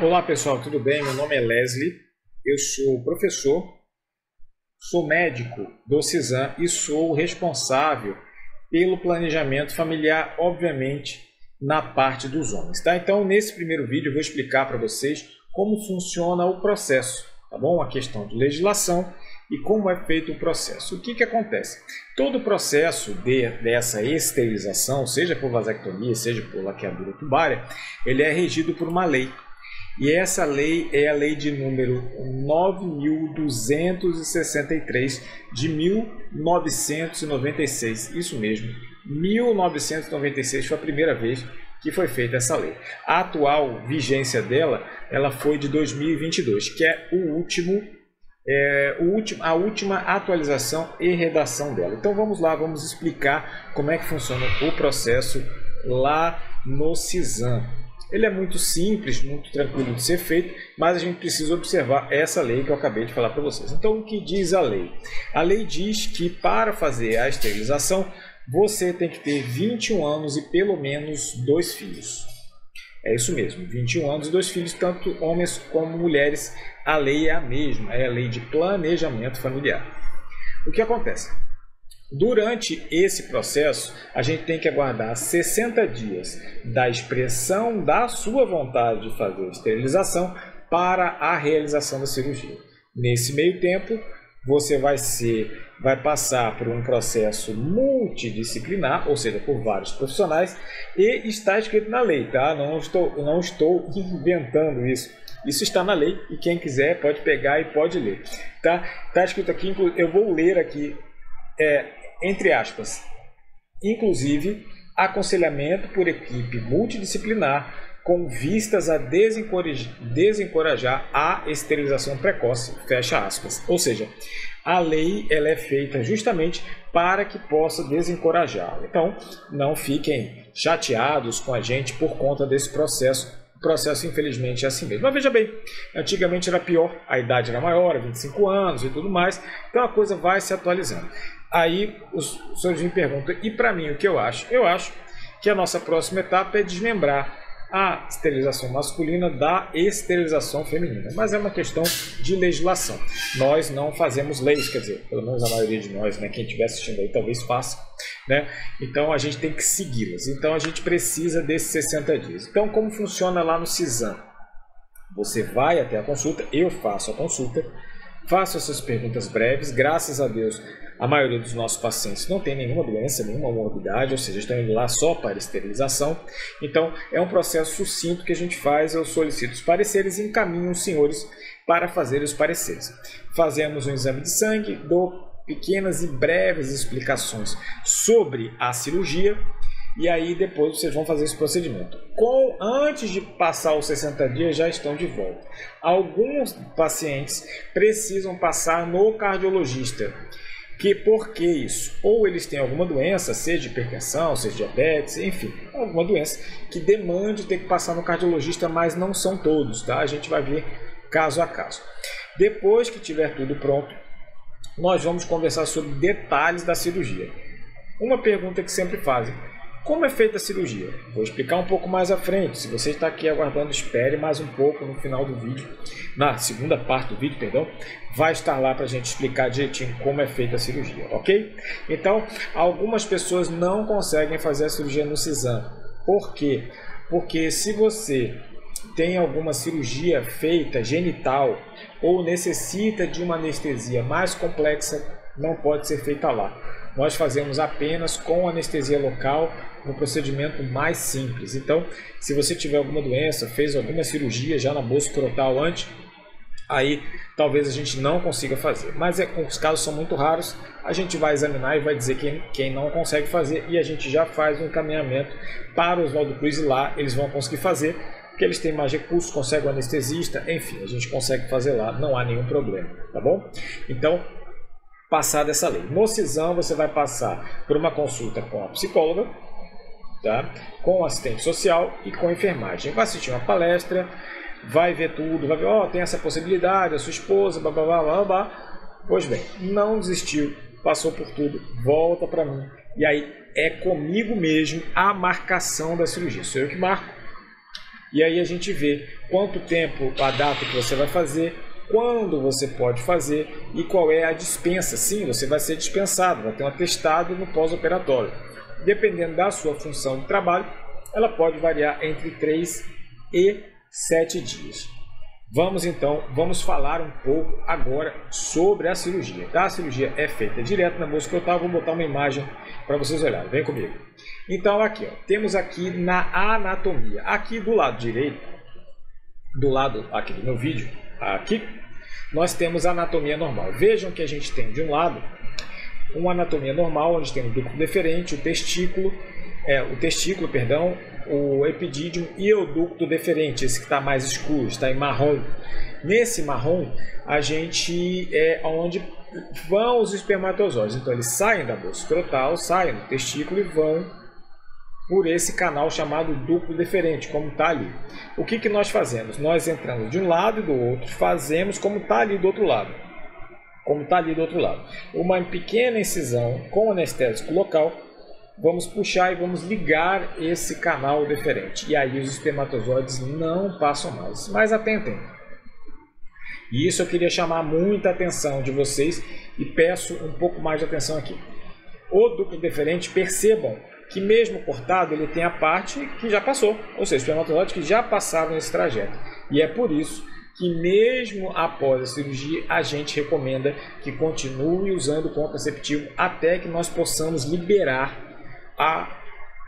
Olá pessoal, tudo bem? Meu nome é Leslie, eu sou professor, sou médico do CISAM e sou o responsável pelo planejamento familiar, obviamente, na parte dos homens. Tá? Então, nesse primeiro vídeo, eu vou explicar para vocês como funciona o processo, tá bom? A questão de legislação e como é feito o processo. O que acontece? Todo o processo dessa esterilização, seja por vasectomia, seja por laqueadura tubária, ele é regido por uma lei. E essa lei é a lei de número 9.263 de 1996. Isso mesmo, 1996 foi a primeira vez que foi feita essa lei. A atual vigência dela, ela foi de 2022, que é a última atualização e redação dela. Então vamos lá, vamos explicar como é que funciona o processo lá no CISAM. Ele é muito simples, muito tranquilo de ser feito, mas a gente precisa observar essa lei que eu acabei de falar para vocês. Então, o que diz a lei? A lei diz que para fazer a esterilização, você tem que ter 21 anos e pelo menos 2 filhos. É isso mesmo, 21 anos e 2 filhos, tanto homens como mulheres. A lei é a mesma, é a lei de planejamento familiar. O que acontece? Durante esse processo, a gente tem que aguardar 60 dias da expressão da sua vontade de fazer a esterilização para a realização da cirurgia. Nesse meio tempo, você vai passar por um processo multidisciplinar, ou seja, por vários profissionais, e está escrito na lei, tá? Não estou inventando isso. Isso está na lei e quem quiser pode pegar e pode ler, tá? Está escrito aqui, eu vou ler aqui, entre aspas, inclusive aconselhamento por equipe multidisciplinar com vistas a desencorajar a esterilização precoce, fecha aspas. Ou seja, a lei ela é feita justamente para que possa desencorajá-la. Então, não fiquem chateados com a gente por conta desse processo. O processo, infelizmente, é assim mesmo. Mas veja bem, antigamente era pior, a idade era maior, 25 anos e tudo mais, então a coisa vai se atualizando. Aí os senhores me perguntam, e para mim o que eu acho? Eu acho que a nossa próxima etapa é desmembrar a esterilização masculina da esterilização feminina. Mas é uma questão de legislação. Nós não fazemos leis, quer dizer, pelo menos a maioria de nós, né, quem estiver assistindo aí talvez faça, né? Então a gente tem que segui-las. Então a gente precisa desses 60 dias. Então como funciona lá no CISAM? Você vai até a consulta, eu faço a consulta, faço essas perguntas breves, graças a Deus a maioria dos nossos pacientes não tem nenhuma doença, nenhuma morbidade, ou seja, estão indo lá só para esterilização. Então é um processo sucinto que a gente faz, eu solicito os pareceres e encaminho os senhores para fazer os pareceres. Fazemos um exame de sangue, dou pequenas e breves explicações sobre a cirurgia, e aí depois vocês vão fazer esse procedimento. Antes de passar os 60 dias já estão de volta. Alguns pacientes precisam passar no cardiologista. Por que isso? Ou eles têm alguma doença, seja hipertensão, seja diabetes, enfim, alguma doença que demande ter que passar no cardiologista, mas não são todos, tá? A gente vai ver caso a caso. Depois que tiver tudo pronto, nós vamos conversar sobre detalhes da cirurgia. Uma pergunta que sempre fazem: como é feita a cirurgia? Vou explicar um pouco mais à frente. Se você está aqui aguardando, espere mais um pouco no final do vídeo. Na segunda parte do vídeo, perdão, vai estar lá para a gente explicar direitinho como é feita a cirurgia, ok? Então, algumas pessoas não conseguem fazer a cirurgia no CISAM. Por quê? Porque se você tem alguma cirurgia feita genital ou necessita de uma anestesia mais complexa, não pode ser feita lá. Nós fazemos apenas com anestesia local, um procedimento mais simples. Então, se você tiver alguma doença, fez alguma cirurgia já na bolsa escrotal antes, aí talvez a gente não consiga fazer. Mas os casos são muito raros, a gente vai examinar e vai dizer quem não consegue fazer, e a gente já faz um encaminhamento para o Oswaldo Cruz, e lá eles vão conseguir fazer, porque eles têm mais recursos, conseguem um anestesista, enfim, a gente consegue fazer lá, não há nenhum problema, tá bom? Então, passar dessa lei. No CISAM você vai passar por uma consulta com a psicóloga, tá? Com o assistente social e com a enfermagem. Vai assistir uma palestra, vai ver tudo, vai ver, tem essa possibilidade, a sua esposa, blá, blá, blá, blá, blá. Pois bem, não desistiu, passou por tudo, volta para mim. E aí é comigo mesmo a marcação da cirurgia. Sou eu que marco. E aí a gente vê quanto tempo, a data que você vai fazer, quando você pode fazer e qual é a dispensa. Sim, você vai ser dispensado, vai ter um atestado no pós-operatório. Dependendo da sua função de trabalho, ela pode variar entre 3 e 7 dias. Vamos falar um pouco agora sobre a cirurgia. A cirurgia é feita direto na bolsa escrotal. Vou botar uma imagem para vocês olharem. Vem comigo. Então aqui, ó, temos aqui na anatomia, aqui do lado direito, do lado aqui do meu vídeo, aqui nós temos a anatomia normal. Vejam que a gente tem de um lado uma anatomia normal, onde tem o ducto deferente, o testículo, o epidídimo e o ducto deferente, esse que está mais escuro, está em marrom. Nesse marrom, a gente onde vão os espermatozoides. Então eles saem da bolsa escrotal, saem do testículo e vão por esse canal chamado ducto deferente, como está ali. O que nós fazemos? Nós entramos de um lado e do outro, fazemos como está ali do outro lado. Uma pequena incisão com anestésico local, vamos puxar e vamos ligar esse canal deferente. E aí os espermatozoides não passam mais. Mas atentem. E isso eu queria chamar muita atenção de vocês e peço um pouco mais de atenção aqui. O ducto deferente, percebam que mesmo cortado, ele tem a parte que já passou. Ou seja, espermatozoides que já passaram nesse trajeto. E é por isso que mesmo após a cirurgia, a gente recomenda que continue usando o contraceptivo até que nós possamos liberar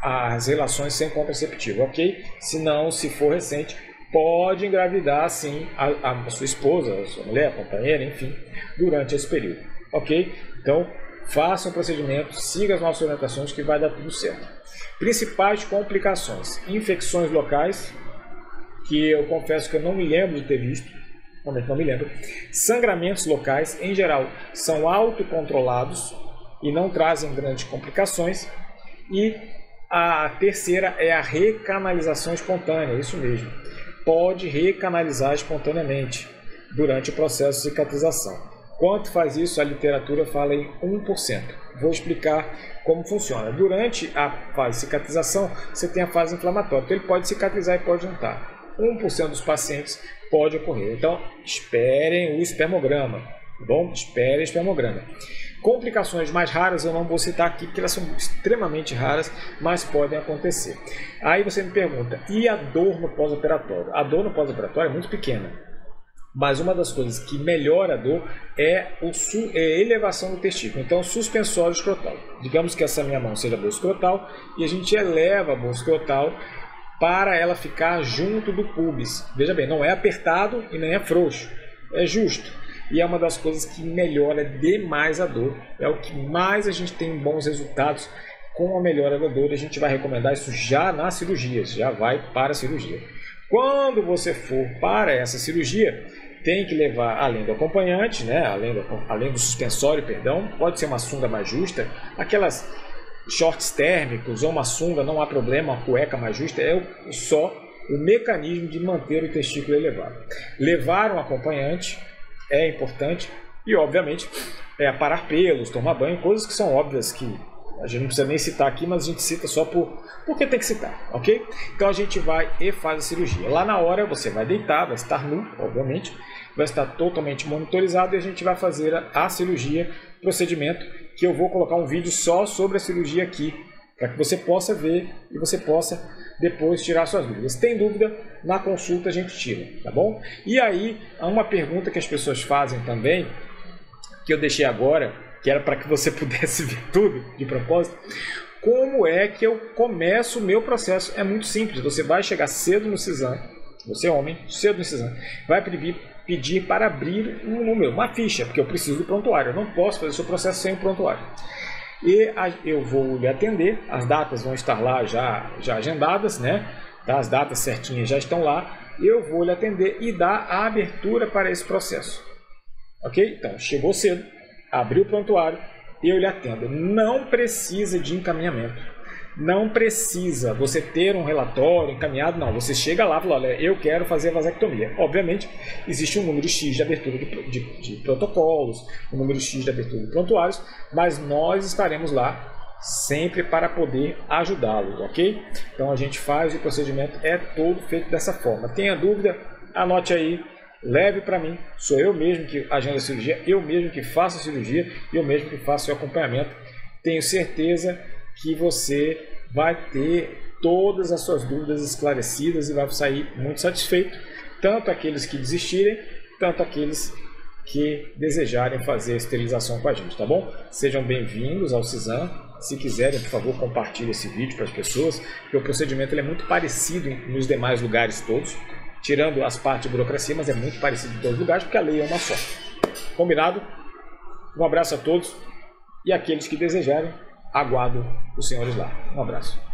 as relações sem contraceptivo, ok? Se não, se for recente, pode engravidar sim a sua esposa, a sua mulher, a companheira, enfim, durante esse período, ok? Então, faça um procedimento, siga as nossas orientações que vai dar tudo certo. Principais complicações: infecções locais, que eu confesso que eu não me lembro de ter visto, realmente não me lembro. Sangramentos locais, em geral, são autocontrolados e não trazem grandes complicações. E a terceira é a recanalização espontânea, isso mesmo. Pode recanalizar espontaneamente durante o processo de cicatrização. Quanto faz isso? A literatura fala em 1%. Vou explicar como funciona. Durante a fase de cicatrização, você tem a fase inflamatória. Então ele pode cicatrizar e pode juntar. 1% dos pacientes pode ocorrer. Então, esperem o espermograma. Tá bom? Esperem o espermograma. Complicações mais raras eu não vou citar aqui, porque elas são extremamente raras, mas podem acontecer. Aí você me pergunta, e a dor no pós-operatório? A dor no pós-operatório é muito pequena, mas uma das coisas que melhora a dor é a elevação do testículo. Então, suspensório escrotal. Digamos que essa minha mão seja a bolsa escrotal e a gente eleva a bolsa escrotal para ela ficar junto do púbis. Veja bem, não é apertado e nem é frouxo, é justo. E é uma das coisas que melhora demais a dor. É o que mais a gente tem bons resultados com a melhora da dor. A gente vai recomendar isso já nas cirurgias, já vai para a cirurgia. Quando você for para essa cirurgia, tem que levar, além do acompanhante, né? além do suspensório, perdão, pode ser uma sunga mais justa, aquelas shorts térmicos ou uma sunga, não há problema, uma cueca mais justa, é só o mecanismo de manter o testículo elevado. Levar um acompanhante é importante e, obviamente, aparar pelos, tomar banho, coisas que são óbvias que a gente não precisa nem citar aqui, mas a gente cita só porque tem que citar, ok? Então a gente vai e faz a cirurgia. Lá na hora você vai deitar, vai estar nu, obviamente, vai estar totalmente monitorizado e a gente vai fazer a cirurgia, procedimento, que eu vou colocar um vídeo só sobre a cirurgia aqui, para que você possa ver e você possa depois tirar suas dúvidas. Se tem dúvida, na consulta a gente tira, tá bom? E aí, há uma pergunta que as pessoas fazem também, que eu deixei agora, que era para que você pudesse ver tudo de propósito. Como é que eu começo o meu processo? É muito simples, você vai chegar cedo no Sizam, você homem, cedo no Sizam, vai pedir para abrir um número, uma ficha, porque eu preciso do prontuário, eu não posso fazer o seu processo sem o prontuário. E eu vou lhe atender, as datas vão estar lá já agendadas, né? Tá? As datas certinhas já estão lá, eu vou lhe atender e dar a abertura para esse processo. Ok? Então, chegou cedo, abriu o prontuário, eu lhe atendo. Não precisa de encaminhamento. Não precisa você ter um relatório encaminhado, não. Você chega lá e fala, olha, eu quero fazer a vasectomia. Obviamente, existe um número X de abertura de protocolos, um número X de abertura de prontuários, mas nós estaremos lá sempre para poder ajudá-lo, ok? Então, Então a gente faz, o procedimento é todo feito dessa forma. Tenha dúvida, anote aí, leve para mim, sou eu mesmo que agendo a cirurgia, eu mesmo que faço a cirurgia, eu mesmo que faço o acompanhamento. Tenho certeza que você vai ter todas as suas dúvidas esclarecidas e vai sair muito satisfeito, tanto aqueles que desistirem, tanto aqueles que desejarem fazer a esterilização com a gente, tá bom? Sejam bem-vindos ao CISAM. Se quiserem, por favor, compartilhe esse vídeo para as pessoas, porque o procedimento ele é muito parecido nos demais lugares todos, tirando as partes de burocracia, mas é muito parecido em todos os lugares, porque a lei é uma só. Combinado? Um abraço a todos e aqueles que desejarem, aguardo os senhores lá. Um abraço.